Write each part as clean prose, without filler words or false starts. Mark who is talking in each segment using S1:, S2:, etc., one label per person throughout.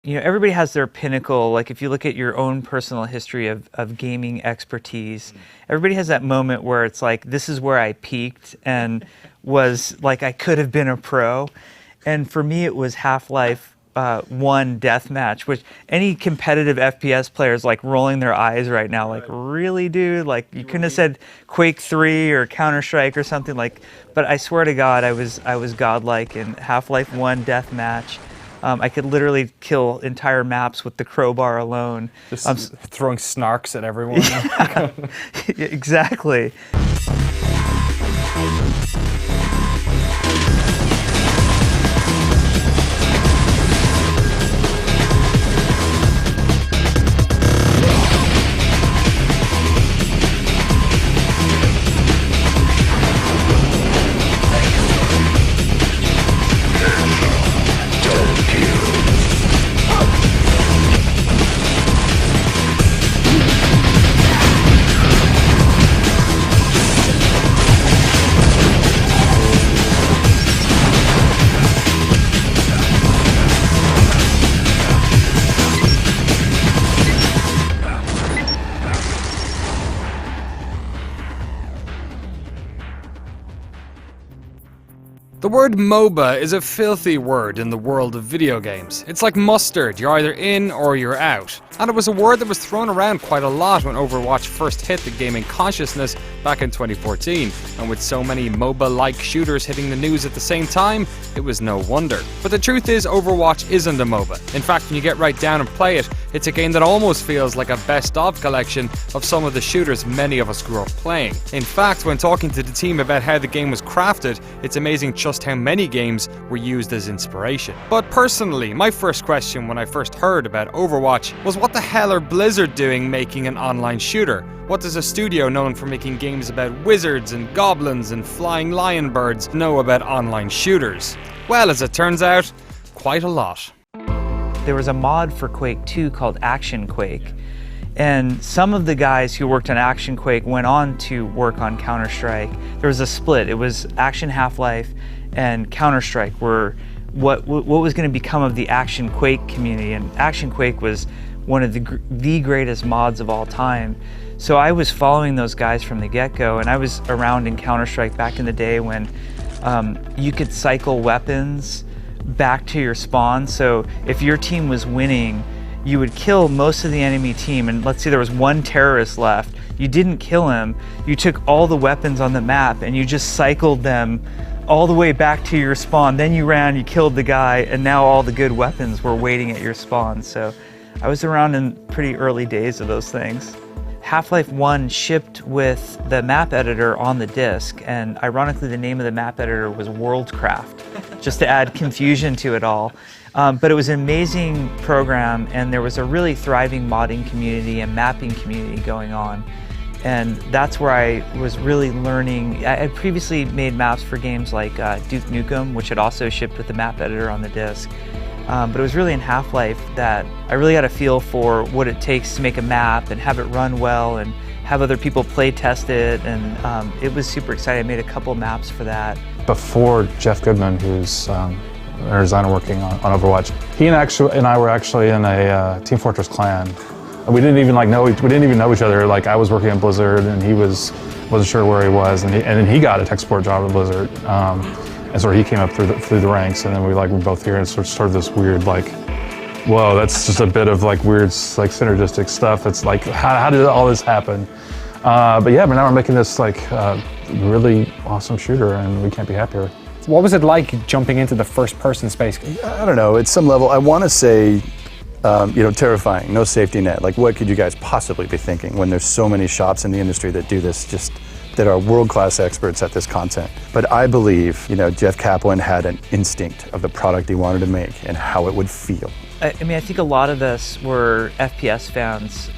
S1: You know, everybody has their pinnacle. Like if you look at your own personal history of gaming expertise, everybody has that moment where it's like, this is where I peaked and was like, I could have been a pro. And for me, it was Half-Life 1 Deathmatch, which any competitive FPS player is like rolling their eyes right now. Like, really, dude? Like, you couldn't have said Quake 3 or Counter-Strike or something like, but I swear to God, I was godlike in Half-Life 1 Deathmatch. I could literally kill entire maps with the crowbar alone.
S2: Just throwing snarks at everyone.
S1: Yeah, exactly.
S2: The word MOBA is a filthy word in the world of video games. It's like mustard, you're either in or you're out. And it was a word that was thrown around quite a lot when Overwatch first hit the gaming consciousness back in 2014. And with so many MOBA-like shooters hitting the news at the same time, it was no wonder. But the truth is, Overwatch isn't a MOBA. In fact, when you get right down and play it, it's a game that almost feels like a best-of collection of some of the shooters many of us grew up playing. In fact, when talking to the team about how the game was crafted, it's amazing just how many games were used as inspiration. But personally, my first question when I first heard about Overwatch was, what the hell are Blizzard doing making an online shooter? What does a studio known for making games about wizards and goblins and flying lion birds know about online shooters? Well, as it turns out, quite a lot.
S1: There was a mod for Quake 2 called Action Quake, and some of the guys who worked on Action Quake went on to work on Counter-Strike. There was a split. It was Action Half-Life and Counter-Strike were what was going to become of the Action Quake community, and Action Quake was one of the greatest mods of all time. So I was following those guys from the get-go, and I was around in Counter-Strike back in the day when you could cycle weapons back to your spawn. So if your team was winning, you would kill most of the enemy team, and let's say there was one terrorist left. You didn't kill him, you took all the weapons on the map and you just cycled them all the way back to your spawn. Then you ran, you killed the guy, and now all the good weapons were waiting at your spawn. So I was around in pretty early days of those things. Half-Life 1 shipped with the map editor on the disc, and ironically the name of the map editor was Worldcraft, just to add confusion to it all. But it was an amazing program, and there was a really thriving modding community and mapping community going on. And that's where I was really learning. I had previously made maps for games like Duke Nukem, which had also shipped with the map editor on the disc. But it was really in Half-Life that I really got a feel for what it takes to make a map and have it run well and have other people play test it, and it was super exciting. I made a couple maps for that.
S3: Before Jeff Goodman, who's our designer working on Overwatch, he and I were actually in a Team Fortress clan. We didn't even know each other. Like, I was working at Blizzard, and he wasn't sure where he was, and then he got a tech support job at Blizzard, and sort of he came up through the ranks, and then we're both here, and sort of this weird whoa, that's just a bit of weird synergistic stuff. It's like, how did all this happen? But yeah, but now we're making this really awesome shooter, and we can't be happier.
S2: What was it like jumping into the first-person space?
S4: I don't know. At some level, I want to say, terrifying. No safety net. Like, what could you guys possibly be thinking when there's so many shops in the industry that do this, that are world-class experts at this content? But I believe, Jeff Kaplan had an instinct of the product he wanted to make and how it would feel.
S1: I mean, I think a lot of us were FPS fans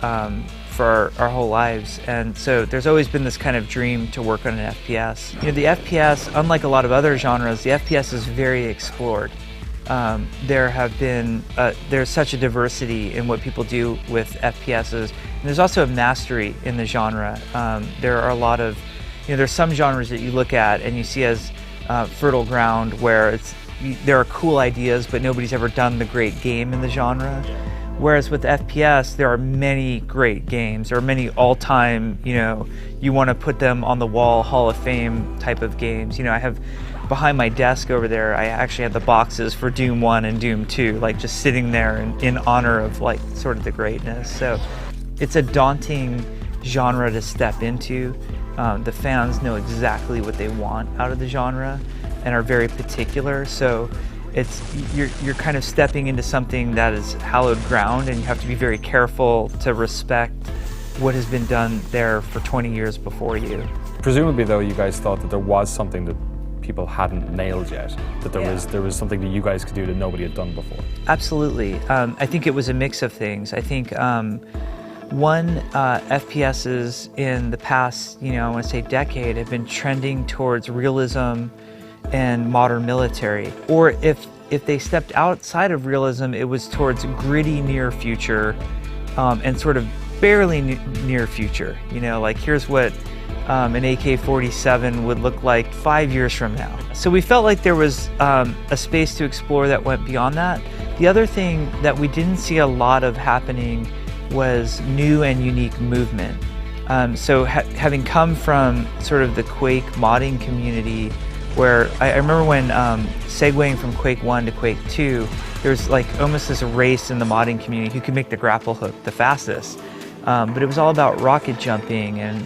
S1: for our whole lives, and so there's always been this kind of dream to work on an FPS. The FPS, unlike a lot of other genres, the FPS is very explored. There's such a diversity in what people do with FPSs, and there's also a mastery in the genre. There are a lot of, there's some genres that you look at and you see as fertile ground where there are cool ideas, but nobody's ever done the great game in the genre. Whereas with FPS, there are many great games. There are many all-time, you want to put them on the wall, Hall of Fame type of games. I have behind my desk over there, I actually have the boxes for Doom 1 and Doom 2, like just sitting there in honor of like sort of the greatness. So it's a daunting genre to step into. The fans know exactly what they want out of the genre and are very particular. So you're kind of stepping into something that is hallowed ground, and you have to be very careful to respect what has been done there for 20 years before you.
S5: Presumably though, you guys thought that there was something that people hadn't nailed yet, that there was something that you guys could do that nobody had done before.
S1: Absolutely. I think it was a mix of things. I think FPSs in the past, I want to say decade, have been trending towards realism and modern military. Or if they stepped outside of realism, it was towards gritty near future and sort of barely near future. Like here's what an AK-47 would look like 5 years from now. So we felt like there was a space to explore that went beyond that. The other thing that we didn't see a lot of happening was new and unique movement. So having come from sort of the Quake modding community, where I remember when segueing from Quake 1 to Quake 2, there was like almost this race in the modding community who could make the grapple hook the fastest. But it was all about rocket jumping and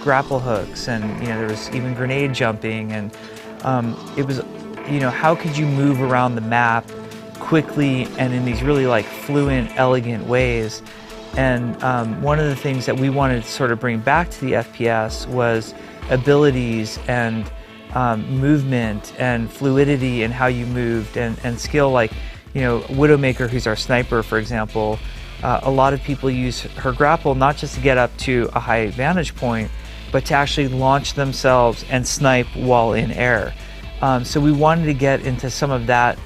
S1: grapple hooks, and there was even grenade jumping, and it was, how could you move around the map quickly and in these really like fluent, elegant ways. And one of the things that we wanted to sort of bring back to the FPS was abilities and movement and fluidity in how you moved and skill. Like, Widowmaker, who's our sniper, for example, a lot of people use her grapple not just to get up to a high vantage point, but to actually launch themselves and snipe while in air. So we wanted to get into some of that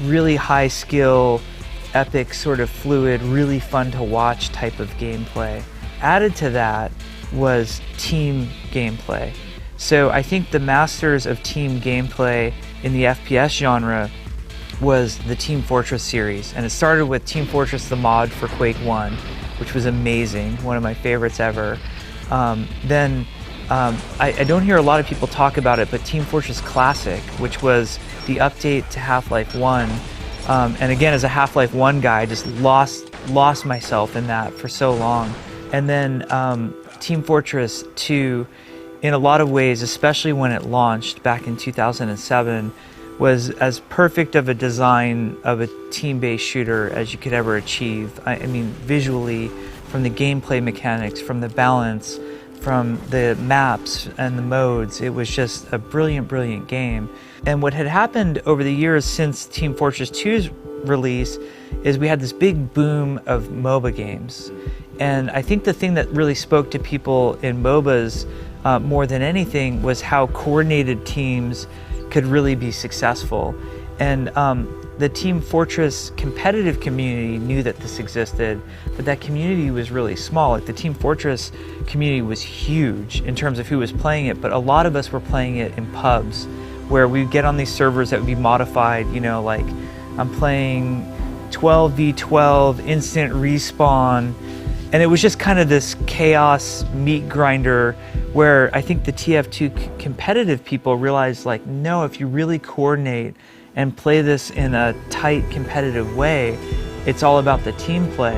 S1: really high skill, epic, sort of fluid, really fun to watch type of gameplay. Added to that was team gameplay. So I think the masters of team gameplay in the FPS genre was the Team Fortress series. And it started with Team Fortress, the mod for Quake 1, which was amazing, one of my favorites ever. Then I don't hear a lot of people talk about it, but Team Fortress Classic, which was the update to Half-Life 1. And again, as a Half-Life 1 guy, I just lost myself in that for so long. And then Team Fortress 2, in a lot of ways, especially when it launched back in 2007, was as perfect of a design of a team-based shooter as you could ever achieve. I mean, visually, from the gameplay mechanics, from the balance, from the maps and the modes, it was just a brilliant, brilliant game. And what had happened over the years since Team Fortress 2's release is we had this big boom of MOBA games. And I think the thing that really spoke to people in MOBAs more than anything was how coordinated teams could really be successful. And the Team Fortress competitive community knew that this existed, but that community was really small. Like, the Team Fortress community was huge in terms of who was playing it, but a lot of us were playing it in pubs where we'd get on these servers that would be modified, like I'm playing 12v12 instant respawn, and it was just kind of this chaos meat grinder where I think the TF2 competitive people realized, like, no, if you really coordinate and play this in a tight competitive way, it's all about the team play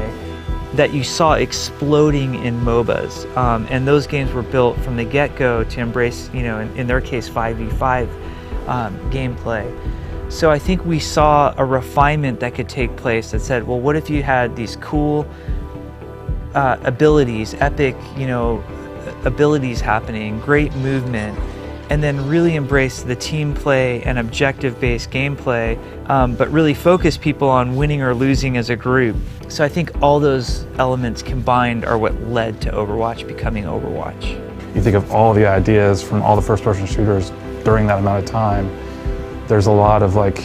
S1: that you saw exploding in MOBAs. And those games were built from the get-go to embrace, in their case, 5v5 gameplay. So I think we saw a refinement that could take place that said, well, what if you had these cool abilities, epic, abilities happening, great movement, and then really embrace the team play and objective-based gameplay, but really focus people on winning or losing as a group. So I think all those elements combined are what led to Overwatch becoming Overwatch.
S3: You think of all the ideas from all the first-person shooters during that amount of time. There's a lot of like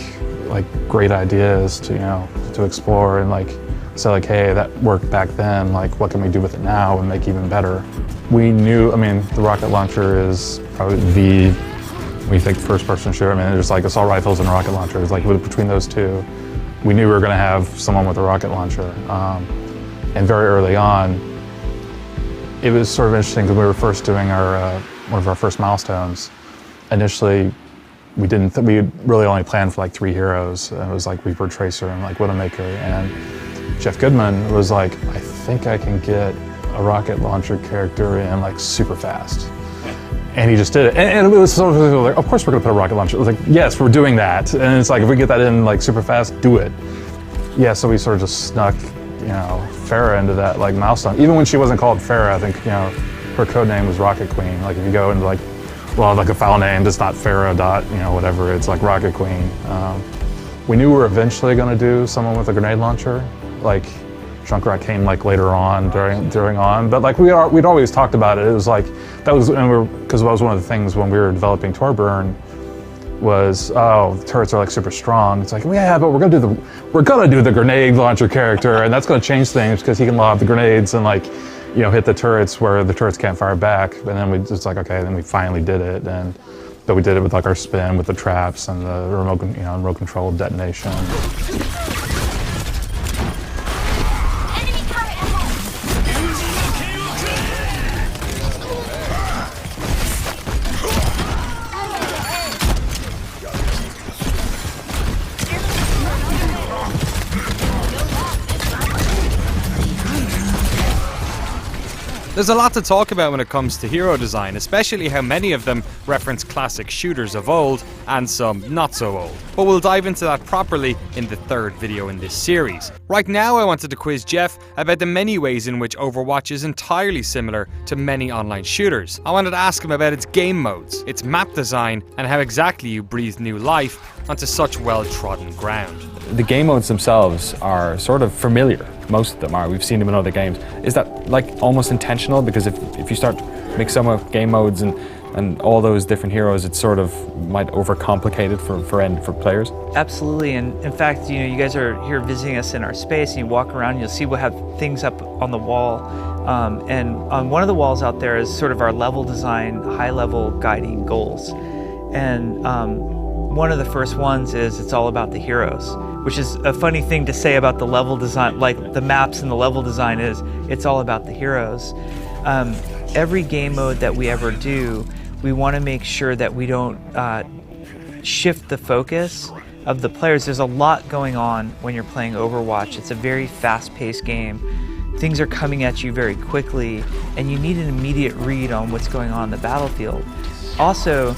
S3: great ideas to explore and say hey, that worked back then. Like, what can we do with it now and make even better? We knew, the rocket launcher is probably When you think first-person shooter, I mean, there's like assault rifles and rocket launchers. Like between those two, we knew we were going to have someone with a rocket launcher. And very early on, it was sort of interesting because we were first doing our one of our first milestones. Initially, we really only planned for like 3 heroes. It was like Reaper, Tracer, and like Widowmaker. And Jeff Goodman was like, I think I can get a rocket launcher character in like super fast. And he just did it. And it was sort of like, of course we're gonna put a rocket launcher. It was like, yes, we're doing that. And it's like, if we get that in like super fast, do it. Yeah, so we sort of just snuck, you know, Farah into that like milestone. Even when she wasn't called Farah, I think, you know, her code name was Rocket Queen. Like if you go into like, well, like a file name, it's not Farah dot, you know, whatever, it's like Rocket Queen. We knew we were eventually gonna do someone with a grenade launcher. Like, Junkrat came like later on during on, but like we'd always talked about it. It was like that was, and because that was one of the things when we were developing Torbjorn was, oh, the turrets are like super strong. It's like, yeah, but we're gonna do the grenade launcher character, and that's gonna change things because he can lob the grenades and like, you know, hit the turrets where the turrets can't fire back. And then we just like, okay, then we finally did it, but we did it with like our spin with the traps and the remote control detonation.
S2: There's a lot to talk about when it comes to hero design, especially how many of them reference classic shooters of old and some not so old. But we'll dive into that properly in the 3rd video in this series. Right now I wanted to quiz Jeff about the many ways in which Overwatch is entirely similar to many online shooters. I wanted to ask him about its game modes, its map design, and how exactly you breathe new life onto such well-trodden ground.
S5: The game modes themselves are sort of familiar. Most of them are. We've seen them in other games. Is that like almost intentional? Because if you start mix some of game modes and all those different heroes, it sort of might overcomplicate it for players.
S1: Absolutely, and in fact, you know, you guys are here visiting us in our space, and you walk around, and you'll see we'll have things up on the wall, and on one of the walls out there is sort of our level design, high-level guiding goals, and one of the first ones is it's all about the heroes, which is a funny thing to say about the level design, like the maps and the level design is, it's all about the heroes. Every game mode that we ever do, we want to make sure that we don't shift the focus of the players. There's a lot going on when you're playing Overwatch. It's a very fast-paced game. Things are coming at you very quickly, and you need an immediate read on what's going on in the battlefield. Also,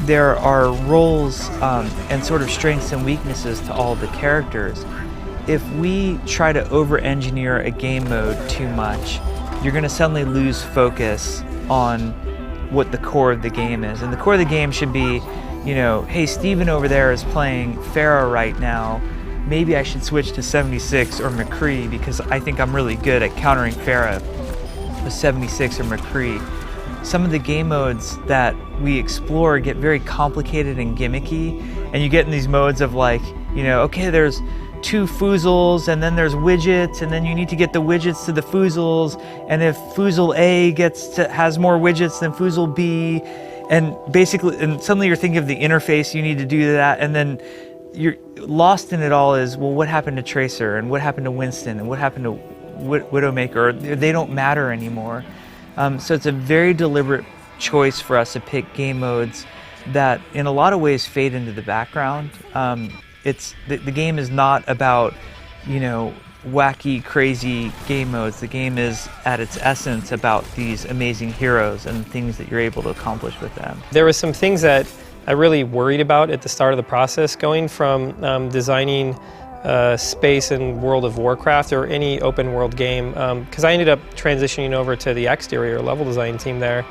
S1: there are roles and sort of strengths and weaknesses to all the characters. If we try to over-engineer a game mode too much, you're going to suddenly lose focus on what the core of the game is. And the core of the game should be, you know, hey, Steven over there is playing Farah right now. Maybe I should switch to 76 or McCree because I think I'm really good at countering Farah with 76 or McCree. Some of the game modes that we explore get very complicated and gimmicky, and you get in these modes of like, you know, okay, there's 2 foozles, and then there's widgets, and then you need to get the widgets to the foozles, and if foozle A has more widgets than foozle B, and basically, and suddenly you're thinking of the interface you need to do that, and then you're lost in it all is, well, what happened to Tracer, and what happened to Winston, and what happened to Widowmaker? They don't matter anymore. So it's a very deliberate choice for us to pick game modes that in a lot of ways fade into the background. The game is not about, you know, wacky, crazy game modes. The game is at its essence about these amazing heroes and things that you're able to accomplish with them.
S6: There were some things that I really worried about at the start of the process, going from designing space in World of Warcraft or any open world game, because I ended up transitioning over to the exterior level design team there,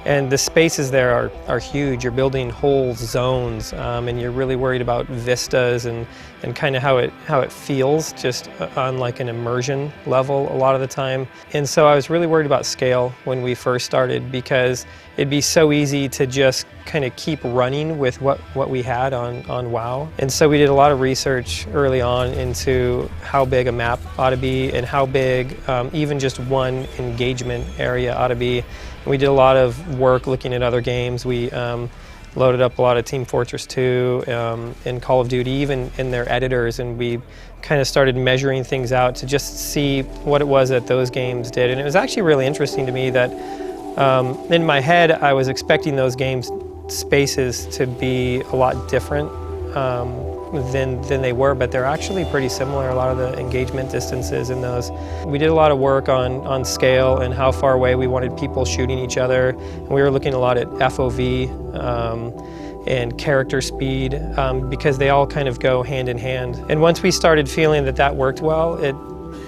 S6: and the spaces there are huge. You're building whole zones, and you're really worried about vistas and kind of how it feels just on like an immersion level a lot of the time. And so I was really worried about scale when we first started, because it'd be so easy to just kind of keep running with what we had on WoW. And so we did a lot of research early on into how big a map ought to be and how big even just one engagement area ought to be. And we did a lot of work looking at other games. We loaded up a lot of Team Fortress 2 and Call of Duty, even in their editors, and we kind of started measuring things out to just see what it was that those games did. And it was actually really interesting to me that in my head I was expecting those games spaces to be a lot different than they were, but they're actually pretty similar, a lot of the engagement distances in those. We did a lot of work on scale and how far away we wanted people shooting each other, and we were looking a lot at FOV and character speed because they all kind of go hand in hand. And once we started feeling that that worked well,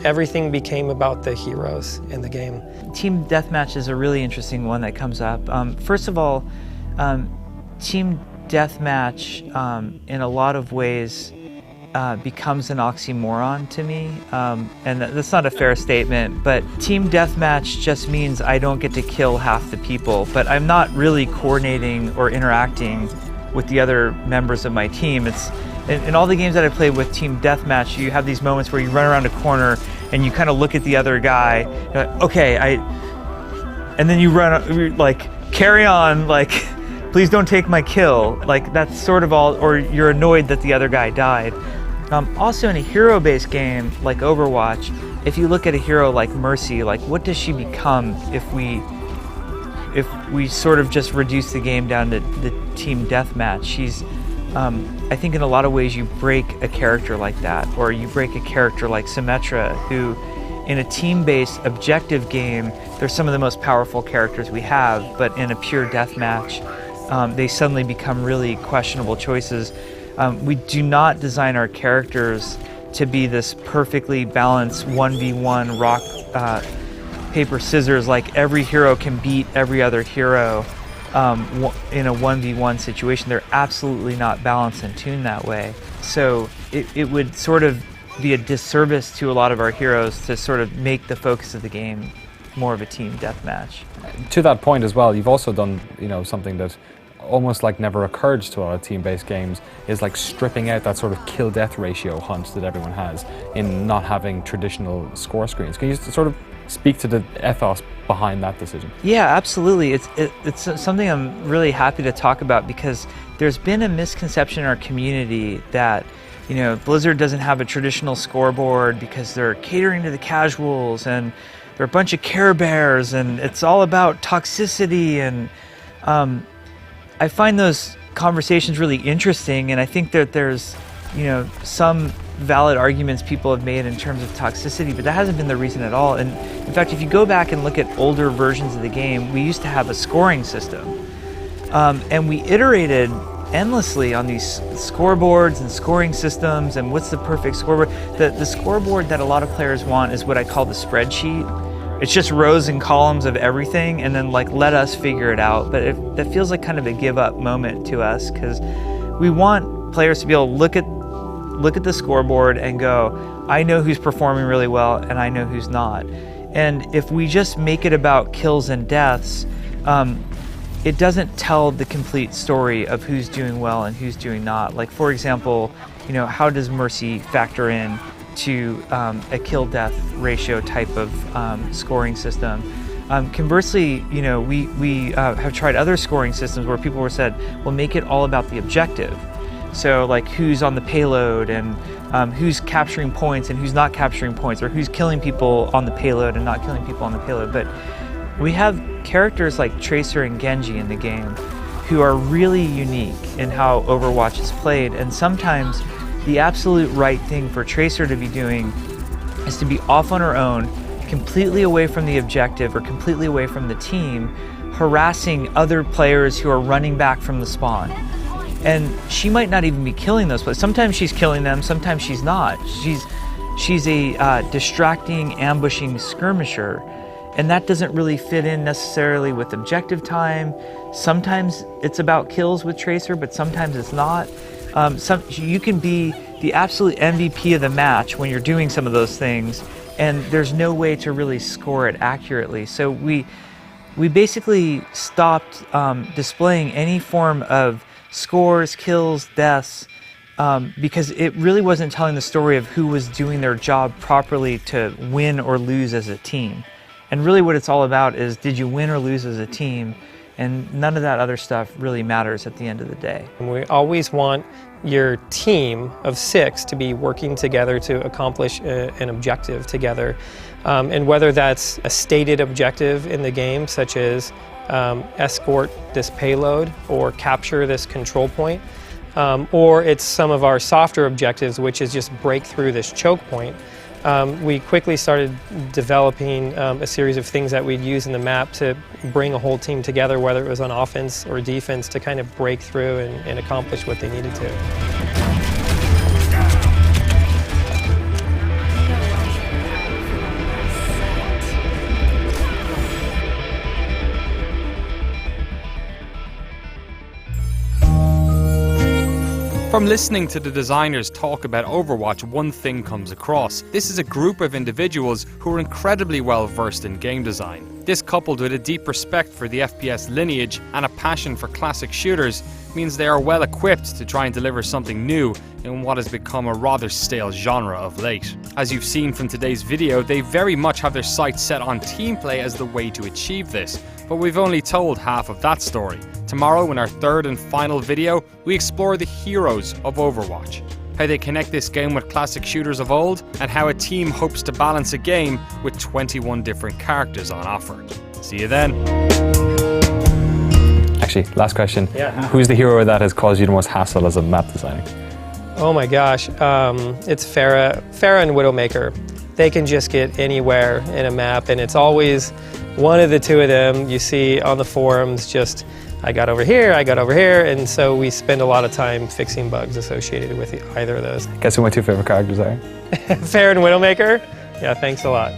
S6: everything became about the heroes in the game.
S1: Team Deathmatch is a really interesting one that comes up. First of all, Team Deathmatch in a lot of ways becomes an oxymoron to me, and that's not a fair statement, but Team Deathmatch just means I don't get to kill half the people, but I'm not really coordinating or interacting with the other members of my team. It's in all the games that I played with Team Deathmatch, you have these moments where you run around a corner and you kind of look at the other guy, you're like, okay, and then you run, like, carry on, like, please don't take my kill. Like, that's sort of all, or you're annoyed that the other guy died. Also in a hero-based game like Overwatch, if you look at a hero like Mercy, like, what does she become if we sort of just reduce the game down to the Team Deathmatch? She's, I think in a lot of ways you break a character like that, or you break a character like Symmetra, who in a team-based objective game, they're some of the most powerful characters we have, but in a pure deathmatch, they suddenly become really questionable choices. We do not design our characters to be this perfectly balanced 1v1 rock, paper, scissors, like every hero can beat every other hero in a 1v1 situation. They're absolutely not balanced and tuned that way. So it would sort of be a disservice to a lot of our heroes to sort of make the focus of the game more of a team deathmatch.
S5: To that point as well, you've also done, something that almost like never occurred to a lot of team-based games, is like stripping out that sort of kill-death ratio hunt that everyone has in not having traditional score screens. Can you sort of speak to the ethos behind that decision?
S1: Yeah, absolutely. It's something I'm really happy to talk about, because there's been a misconception in our community that Blizzard doesn't have a traditional scoreboard because they're catering to the casuals and they're a bunch of Care Bears and it's all about toxicity. And I find those conversations really interesting, and I think that there's some valid arguments people have made in terms of toxicity, but that hasn't been the reason at all. And in fact, if you go back and look at older versions of the game, we used to have a scoring system, and we iterated endlessly on these scoreboards and scoring systems and what's the perfect scoreboard. The scoreboard that a lot of players want is what I call the spreadsheet. It's just rows and columns of everything, and then let us figure it out. But that feels like kind of a give up moment to us, because we want players to be able to look at the scoreboard and go, I know who's performing really well and I know who's not. And if we just make it about kills and deaths, it doesn't tell the complete story of who's doing well and who's doing not. Like, for example, how does Mercy factor in to a kill-death ratio type of scoring system? Conversely, we have tried other scoring systems where people were said, well, make it all about the objective. So like who's on the payload and who's capturing points and who's not capturing points, or who's killing people on the payload and not killing people on the payload. But we have characters like Tracer and Genji in the game who are really unique in how Overwatch is played, and sometimes the absolute right thing for Tracer to be doing is to be off on her own, completely away from the objective or completely away from the team, harassing other players who are running back from the spawn. And she might not even be killing those players. Sometimes she's killing them, sometimes she's not. She's a distracting, ambushing skirmisher, and that doesn't really fit in necessarily with objective time. Sometimes it's about kills with Tracer, but sometimes it's not. You can be the absolute MVP of the match when you're doing some of those things, and there's no way to really score it accurately. So we basically stopped displaying any form of scores, kills, deaths, because it really wasn't telling the story of who was doing their job properly to win or lose as a team. And really what it's all about is, did you win or lose as a team? And none of that other stuff really matters at the end of the day.
S6: And we always want your team of 6 to be working together to accomplish an objective together. And whether that's a stated objective in the game, such as escort this payload or capture this control point, or it's some of our softer objectives, which is just break through this choke point. We quickly started developing a series of things that we'd use in the map to bring a whole team together, whether it was on offense or defense, to kind of break through and accomplish what they needed to.
S2: From listening to the designers talk about Overwatch, one thing comes across. This is a group of individuals who are incredibly well versed in game design. This, coupled with a deep respect for the FPS lineage and a passion for classic shooters, means they are well equipped to try and deliver something new in what has become a rather stale genre of late. As you've seen from today's video, they very much have their sights set on team play as the way to achieve this, but we've only told half of that story. Tomorrow, in our third and final video, we explore the heroes of Overwatch, how they connect this game with classic shooters of old, and how a team hopes to balance a game with 21 different characters on offer. See you then.
S5: Actually, last question.
S6: Yeah.
S5: Who's the hero that has caused you the most hassle as a map designer?
S6: Oh my gosh, it's Pharah and Widowmaker. They can just get anywhere in a map, and it's always one of the two of them you see on the forums, just I got over here, and so we spend a lot of time fixing bugs associated with either of those.
S5: Guess who my 2 favorite characters are?
S6: Pharah and Widowmaker? Yeah, thanks a lot.